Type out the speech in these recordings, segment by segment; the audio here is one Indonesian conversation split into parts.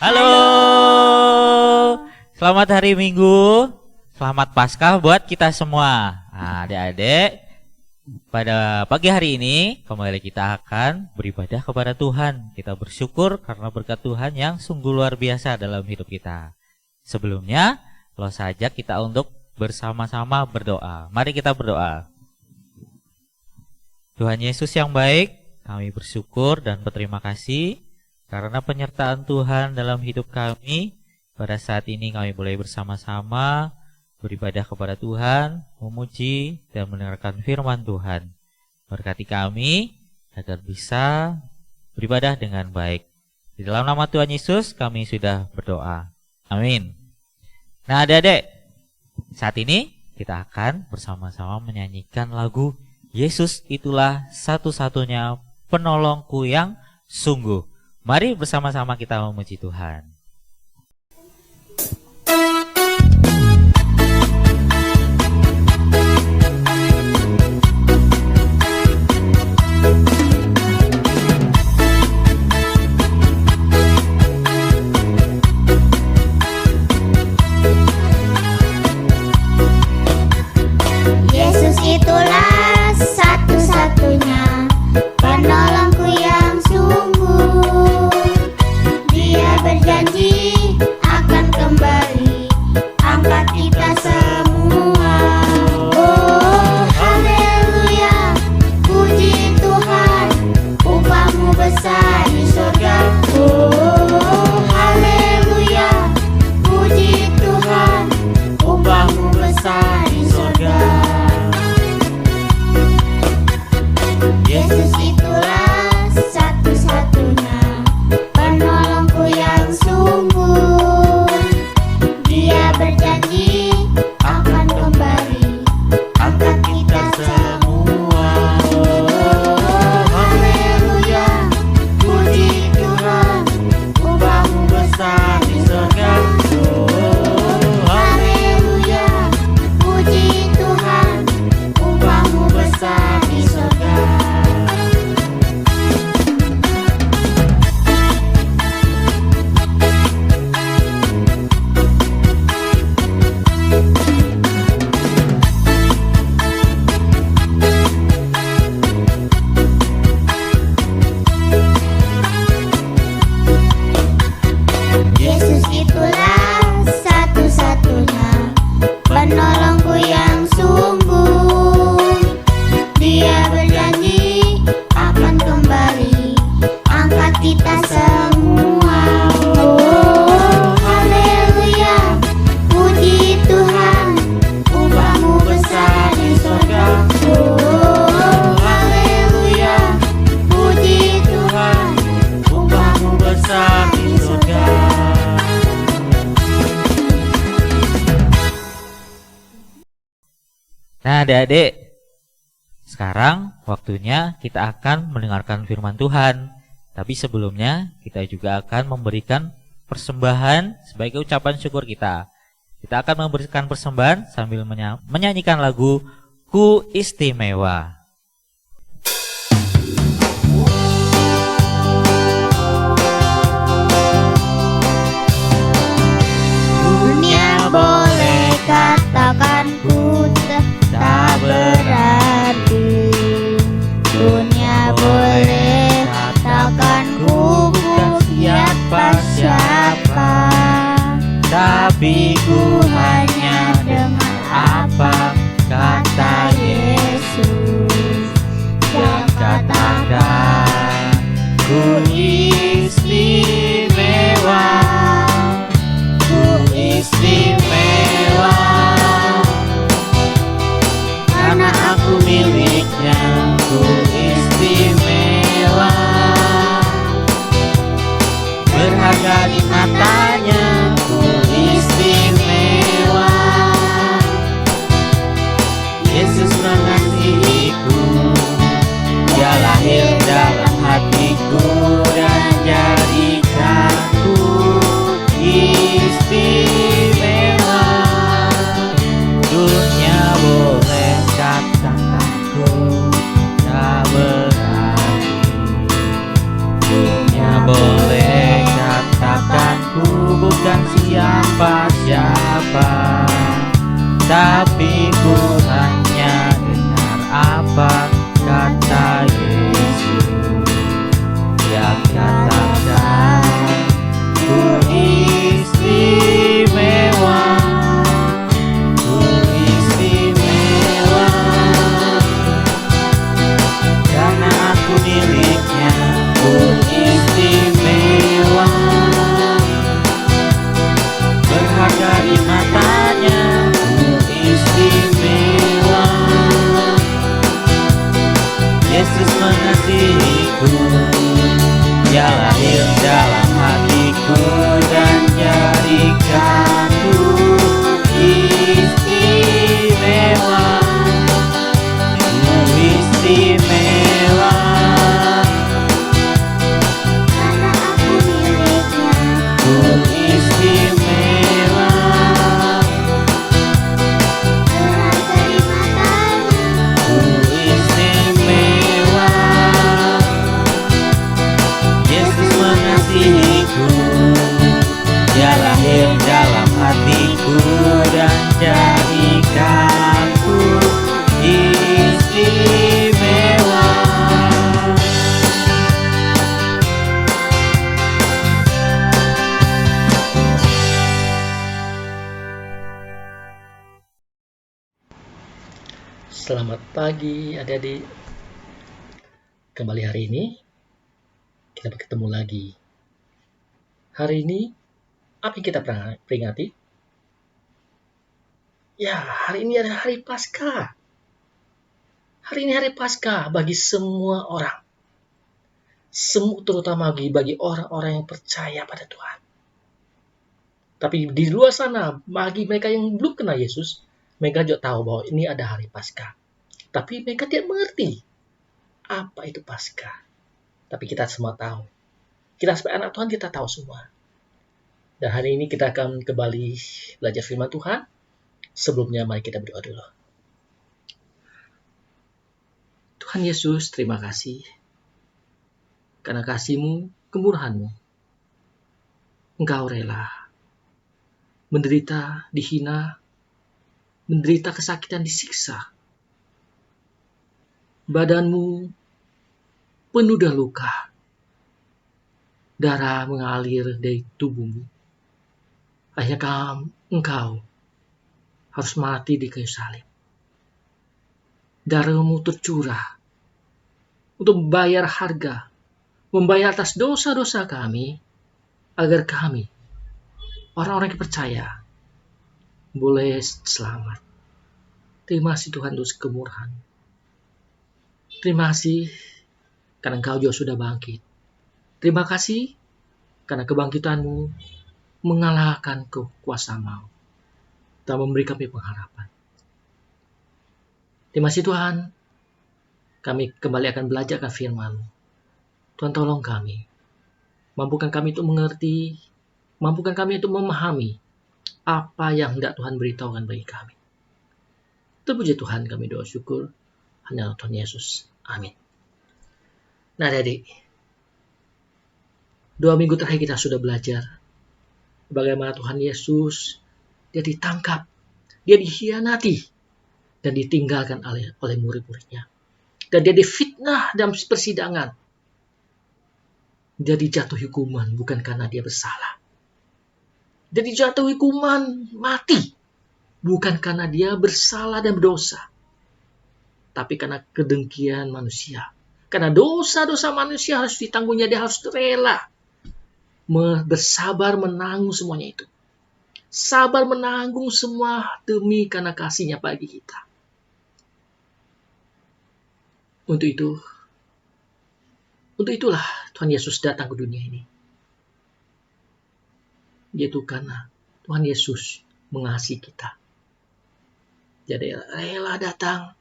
Halo. Selamat hari Minggu. Selamat Paskah buat kita semua. Nah, adik-adik, pada pagi hari ini kembali kita akan beribadah kepada Tuhan. Kita bersyukur karena berkat Tuhan yang sungguh luar biasa dalam hidup kita. Sebelumnya, lo saja kita untuk bersama-sama berdoa. Mari kita berdoa. Tuhan Yesus yang baik, kami bersyukur dan berterima kasih karena penyertaan Tuhan dalam hidup kami. Pada saat ini kami boleh bersama-sama beribadah kepada Tuhan, memuji dan mendengarkan firman Tuhan. Berkati kami agar bisa beribadah dengan baik. Di dalam nama Tuhan Yesus kami sudah berdoa. Amin. Nah, adik-adik, saat ini kita akan bersama-sama menyanyikan lagu Yesus itulah satu-satunya penolongku yang sungguh. Mari bersama-sama kita memuji Tuhan. Yesus itulah satu-satunya penolongku yang sungguh. Dia berjanji akan kembali angkat kita semua. Oh, haleluya, puji Tuhan, upahmu besar di surga. Oh, haleluya, puji Tuhan, upahmu besar di surga. Yesus itulah satu-satunya penolongku yang sungguh. Dia berjanji akan kembali angkat kita semua. Oh, haleluya, puji Tuhan, upahmu besar di surga. Oh, haleluya, puji Tuhan, upahmu besar di surga. Yesus itulah satu-satunya penolongku yang sungguh. Dia berjanji akan kembali angkat kita semua. Oh, haleluya, puji Tuhan, upahmu besar di surga. Oh, haleluya, puji Tuhan, upahmu besar di surga. Nah, adik-adik, sekarang waktunya kita akan mendengarkan firman Tuhan. Tapi sebelumnya kita juga akan memberikan persembahan sebagai ucapan syukur kita. Kita akan memberikan persembahan sambil menyanyikan lagu Ku Istimewa. Dunia boleh katakan ku tak berarti. Dunia boleh katakan ku bukan siapa-siapa. Tapi ku hanya dengar apa kata Yesus. mengasihiku. Dia lahir dalam hatiku dan jadikanku istimewa. Ku istimewa karena aku miliknya. ku istimewa, Berharga di matanya. ku istimewa. Yesus mengasihiku. Dia lahir dalam hatiku dan jadikanku istimewa. Selamat pagi adik-adik. Kembali hari ini kita bertemu lagi. Hari ini apa yang kita peringati? Ya, hari ini adalah hari Paskah. Hari ini hari Paskah bagi semua orang. Terutama bagi orang-orang yang percaya pada Tuhan. Tapi di luar sana, bagi mereka yang belum kenal Yesus, mereka juga tahu bahwa ini ada hari Paskah. Tapi mereka tidak mengerti apa itu Paskah. Tapi kita semua tahu. Kita sebagai anak Tuhan kita tahu semua. Dan hari ini kita akan kembali belajar firman Tuhan. Sebelumnya mari kita berdoa dulu. Tuhan Yesus, terima kasih. Karena kasih-Mu, kemurahan-Mu. Engkau rela menderita, dihina, menderita kesakitan, disiksa. Badanmu penuh dengan luka. Darah mengalir dari tubuhmu. Akhirnya engkau harus mati di kayu salib. Darahmu tercurah untuk membayar harga, membayar atas dosa-dosa kami, agar kami, orang-orang yang percaya, boleh selamat. Terima kasih Tuhan untuk kemurahan. Terima kasih karena Engkau juga sudah bangkit. Terima kasih karena kebangkitan-Mu mengalahkan kekuasaan maut dan memberi kami pengharapan. Terima kasih Tuhan, kami kembali akan belajar akan firman. Tuhan tolong kami, mampukan kami untuk mengerti, mampukan kami untuk memahami apa yang hendak Tuhan beritahukan bagi kami. Terpuji Tuhan, kami doa syukur hanya Tuhan Yesus. Amin. Nah adik, 2 minggu terakhir kita sudah belajar bagaimana Tuhan Yesus, dia ditangkap, dia dikhianati, dan ditinggalkan oleh murid-muridnya. Dan dia difitnah dalam persidangan. Dia dijatuhi hukuman bukan karena dia bersalah. Dia dijatuhi hukuman mati bukan karena dia bersalah dan berdosa, tapi karena kedengkian manusia. Karena dosa-dosa manusia harus ditanggungnya, dia harus rela bersabar menanggung semuanya itu. Sabar menanggung semua demi karena kasihnya bagi kita. Untuk itulah Tuhan Yesus datang ke dunia ini. Yaitu karena Tuhan Yesus mengasihi kita. Jadi rela datang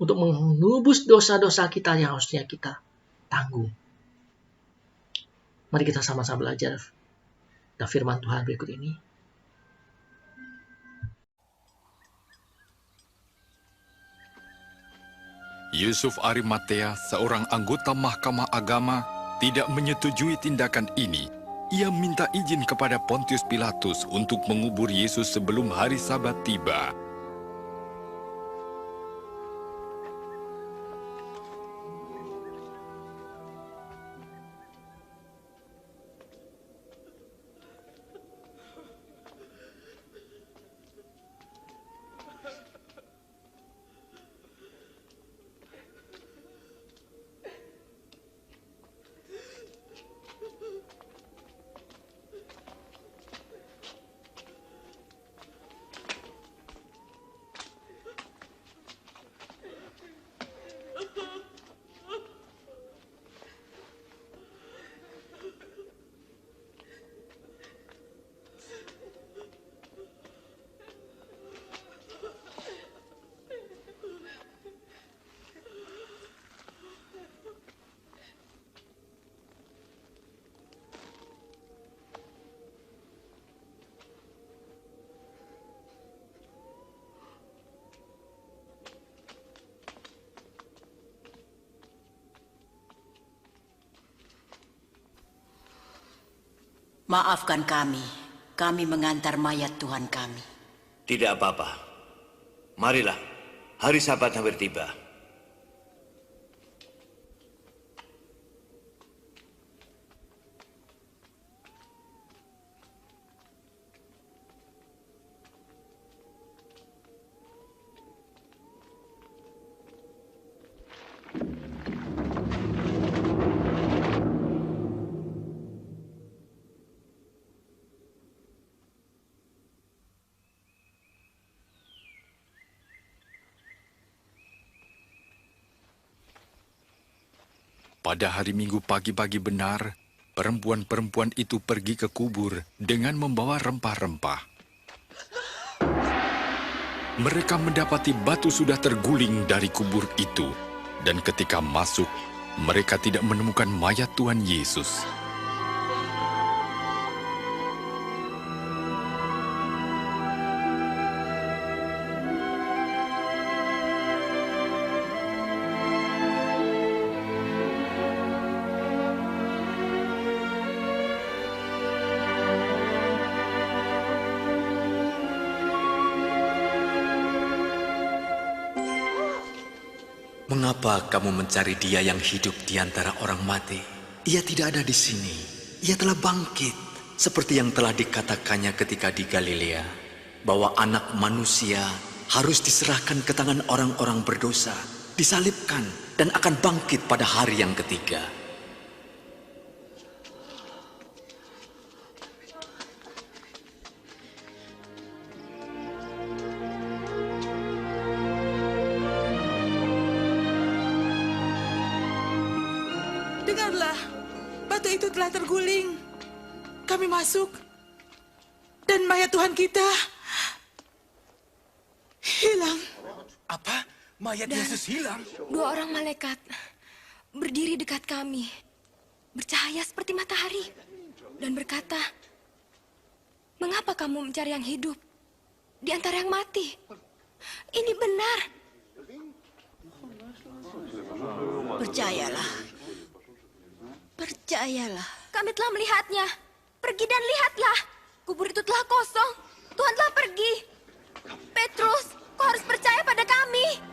untuk menebus dosa-dosa kita yang harusnya kita tanggung. Mari kita sama-sama belajar dan firman Tuhan berikut ini. Yusuf Arimatea, seorang anggota Mahkamah Agama, tidak menyetujui tindakan ini. Ia minta izin kepada Pontius Pilatus untuk mengubur Yesus sebelum hari Sabat tiba. Maafkan kami. Kami mengantar mayat Tuhan kami. Tidak apa-apa. Marilah, hari Sabat hampir tiba. Pada hari Minggu pagi-pagi benar, perempuan-perempuan itu pergi ke kubur dengan membawa rempah-rempah. Mereka mendapati batu sudah terguling dari kubur itu, dan ketika masuk, mereka tidak menemukan mayat Tuhan Yesus. Mengapa kamu mencari dia yang hidup di antara orang mati? Ia tidak ada di sini. Ia telah bangkit. Seperti yang telah dikatakannya ketika di Galilea. Bahwa anak manusia harus diserahkan ke tangan orang-orang berdosa. Disalibkan dan akan bangkit pada hari yang ketiga. Dengarlah, batu itu telah terguling. Kami masuk, dan mayat Tuhan kita hilang. Apa? Mayat Yesus hilang? 2 orang malaikat berdiri dekat kami, bercahaya seperti matahari, dan berkata, "Mengapa kamu mencari yang hidup di antara yang mati? Ini benar." Percayalah. Percayalah. Kami telah melihatnya. Pergi dan lihatlah. Kubur itu telah kosong. Tuhan telah pergi. Petrus, kau harus percaya pada kami.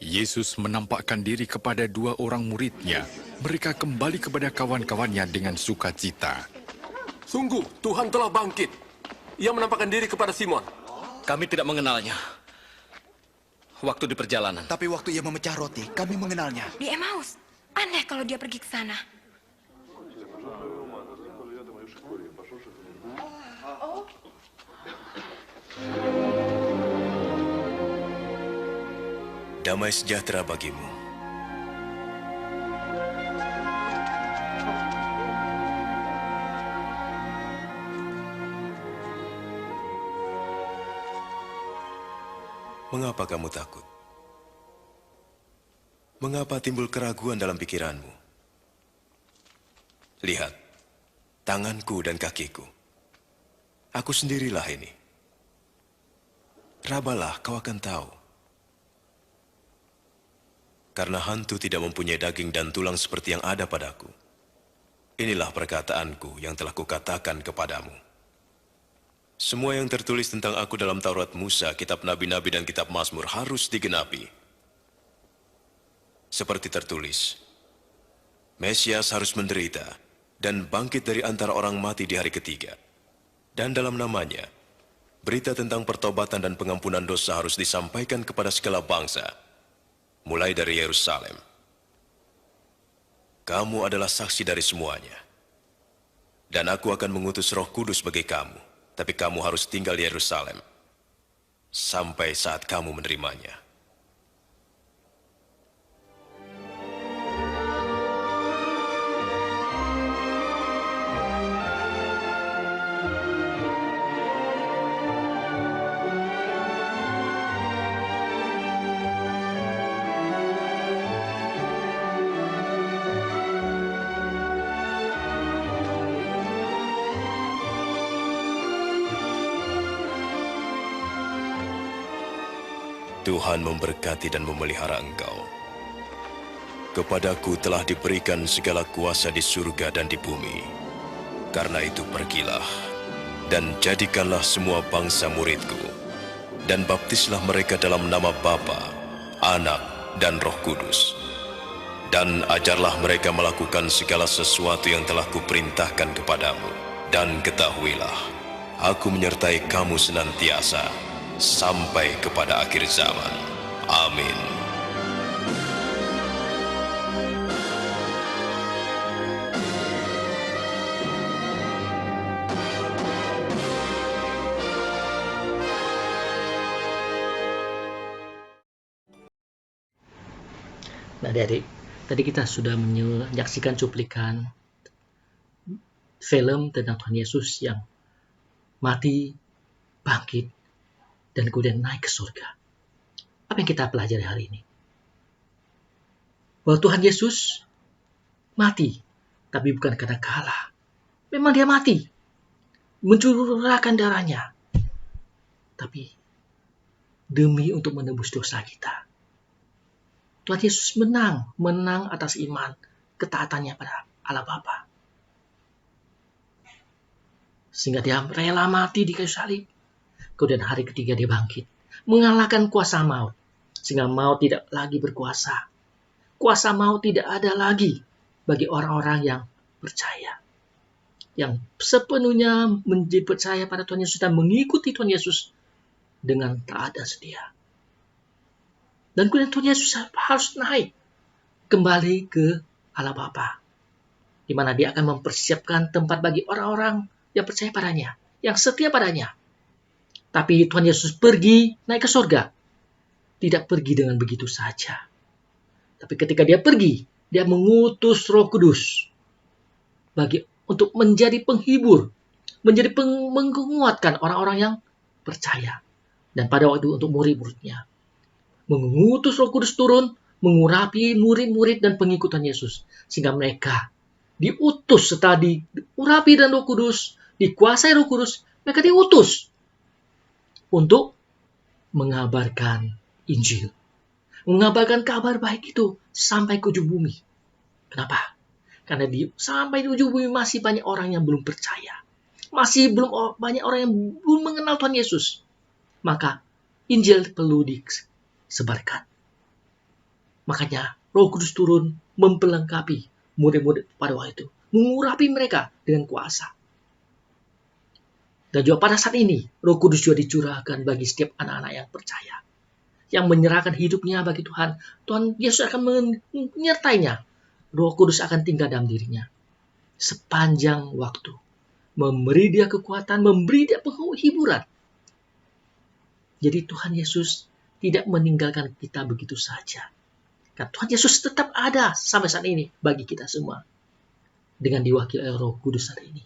Yesus menampakkan diri kepada 2 orang muridnya. Mereka kembali kepada kawan-kawannya dengan sukacita. Sungguh, Tuhan telah bangkit. Ia menampakkan diri kepada Simon. Kami tidak mengenalnya. Waktu di perjalanan. Tapi waktu ia memecah roti, kami mengenalnya. Di Emmaus. Aneh kalau dia pergi ke sana. Damai sejahtera bagimu. Mengapa kamu takut? Mengapa timbul keraguan dalam pikiranmu? Lihat, tanganku dan kakiku. Aku sendirilah ini. Rabalah, kau akan tahu. Karena hantu tidak mempunyai daging dan tulang seperti yang ada padaku. Inilah perkataanku yang telah kukatakan kepadamu. Semua yang tertulis tentang aku dalam Taurat Musa, kitab Nabi-Nabi dan kitab Mazmur harus digenapi. Seperti tertulis, Mesias harus menderita dan bangkit dari antara orang mati di hari ketiga. Dan dalam namanya, berita tentang pertobatan dan pengampunan dosa harus disampaikan kepada segala bangsa, mulai dari Yerusalem. Kamu adalah saksi dari semuanya. Dan aku akan mengutus Roh Kudus bagi kamu, tapi kamu harus tinggal di Yerusalem sampai saat kamu menerimanya. Tuhan memberkati dan memelihara engkau. Kepadaku telah diberikan segala kuasa di surga dan di bumi. Karena itu pergilah, dan jadikanlah semua bangsa muridku, dan baptislah mereka dalam nama Bapa, Anak, dan Roh Kudus. Dan ajarlah mereka melakukan segala sesuatu yang telah kuperintahkan kepadamu. Dan ketahuilah, aku menyertai kamu senantiasa, sampai kepada akhir zaman. Amin. Nah, adik, tadi kita sudah menyaksikan cuplikan film tentang Tuhan Yesus yang mati, bangkit, dan kemudian naik ke surga. Apa yang kita pelajari hari ini? Bahwa Tuhan Yesus mati, tapi bukan karena kalah. Memang dia mati, mencurahkan darahnya, tapi demi untuk menebus dosa kita. Tuhan Yesus menang atas iman, ketaatannya pada Allah Bapa. Sehingga dia rela mati di kayu salib. Kemudian hari ketiga dia bangkit, mengalahkan kuasa maut, sehingga maut tidak lagi berkuasa. Kuasa maut tidak ada lagi bagi orang-orang yang percaya, yang sepenuhnya percaya pada Tuhan Yesus dan mengikuti Tuhan Yesus dengan taat dan setia. Dan kemudian Tuhan Yesus harus naik kembali ke Allah Bapa, di mana dia akan mempersiapkan tempat bagi orang-orang yang percaya padanya, yang setia padanya. Tapi Tuhan Yesus pergi naik ke surga, tidak pergi dengan begitu saja. Tapi ketika dia pergi, dia mengutus Roh Kudus untuk menjadi penghibur, menjadi menguatkan orang-orang yang percaya. Dan pada waktu itu untuk murid-muridnya, mengutus Roh Kudus turun, mengurapi murid-murid dan pengikut Tuhan Yesus. Sehingga mereka diutus setelah diurapi dan Roh Kudus, dikuasai Roh Kudus, mereka diutus untuk mengabarkan Injil. Mengabarkan kabar baik itu sampai ke ujung bumi. Kenapa? Karena sampai di ujung bumi masih banyak orang yang belum percaya. Masih banyak orang yang belum mengenal Tuhan Yesus. Maka Injil perlu disebarkan. Makanya Roh Kudus turun memperlengkapi murid-murid pada waktu itu, mengurapi mereka dengan kuasa. Dan juga pada saat ini Roh Kudus juga dicurahkan bagi setiap anak-anak yang percaya, yang menyerahkan hidupnya bagi Tuhan. Tuhan Yesus akan menyertainya. Roh Kudus akan tinggal dalam dirinya sepanjang waktu, memberi dia kekuatan, memberi dia penghiburan. Jadi Tuhan Yesus tidak meninggalkan kita begitu saja. Karena Tuhan Yesus tetap ada sampai saat ini bagi kita semua. Dengan diwakili oleh Roh Kudus hari ini.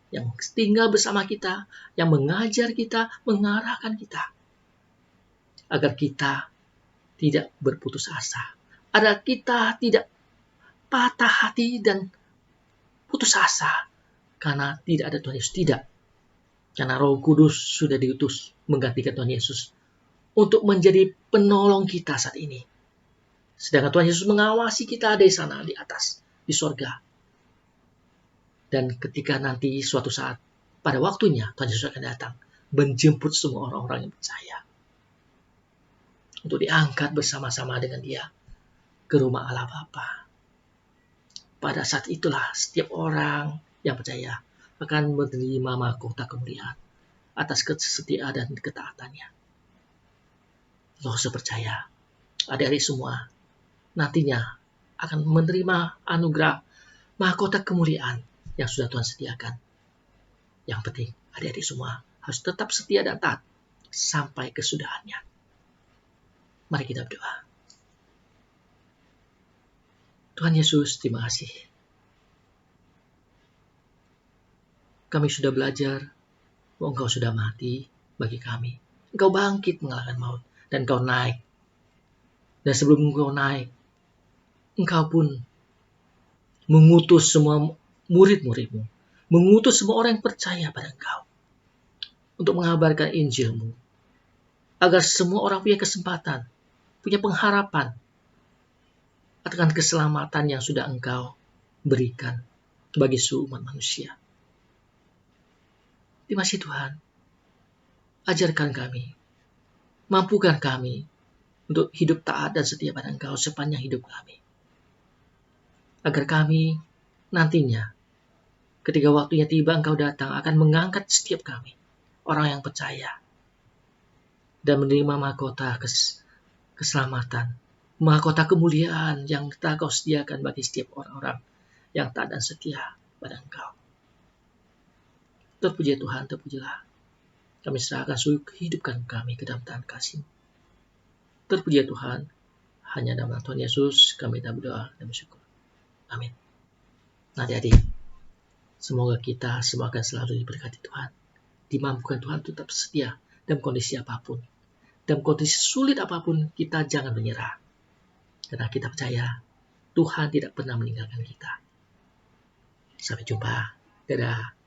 Yang tinggal bersama kita, yang mengajar kita, mengarahkan kita. Agar kita tidak berputus asa. Agar kita tidak patah hati dan putus asa. Karena tidak ada Tuhan Yesus. Tidak. Karena Roh Kudus sudah diutus menggantikan Tuhan Yesus untuk menjadi penolong kita saat ini. Sedangkan Tuhan Yesus mengawasi kita dari sana, di atas, di sorga. Dan ketika nanti suatu saat, pada waktunya, Tuhan Yesus akan datang, menjemput semua orang-orang yang percaya. Untuk diangkat bersama-sama dengan dia ke rumah Allah Bapa. Pada saat itulah, setiap orang yang percaya akan menerima mahkota kemuliaan atas kesetiaan dan ketaatannya. Loh, sepercaya, adik-adik semua, nantinya akan menerima anugerah mahkota kemuliaan yang sudah Tuhan sediakan. Yang penting, adik-adik semua harus tetap setia dan taat sampai kesudahannya. Mari kita berdoa. Tuhan Yesus, terima kasih. Kami sudah belajar bahwa Engkau sudah mati bagi kami. Engkau bangkit mengalahkan maut. Dan Engkau naik. Dan sebelum Engkau naik, Engkau pun mengutus semua murid-murid-Mu. Mengutus semua orang yang percaya pada Engkau. Untuk mengabarkan Injil-Mu. agar semua orang punya kesempatan, punya pengharapan akan keselamatan yang sudah Engkau berikan bagi seluruh umat manusia. Terima kasih Tuhan, ajarkan kami, mampukan kami untuk hidup taat dan setia pada Engkau sepanjang hidup kami. Agar kami nantinya, ketika waktunya tiba Engkau datang, akan mengangkat setiap kami, orang yang percaya, dan menerima mahkota keselamatan, mahkota kemuliaan yang telah Kau sediakan bagi setiap orang-orang yang taat dan setia pada Engkau. Terpuji Tuhan, terpujilah. Kami serahkan seluruh kehidupan kami ke dalam tangan kasih. Terpuji Tuhan, hanya dalam nama Tuhan Yesus kami tak berdoa dan bersyukur. Amin. Nah adik-adik, semoga kita semua akan selalu diberkati Tuhan. Dimampukan Tuhan tetap setia dalam kondisi apapun. Dalam kondisi sulit apapun, kita jangan menyerah. Karena kita percaya Tuhan tidak pernah meninggalkan kita. Sampai jumpa. Dadah.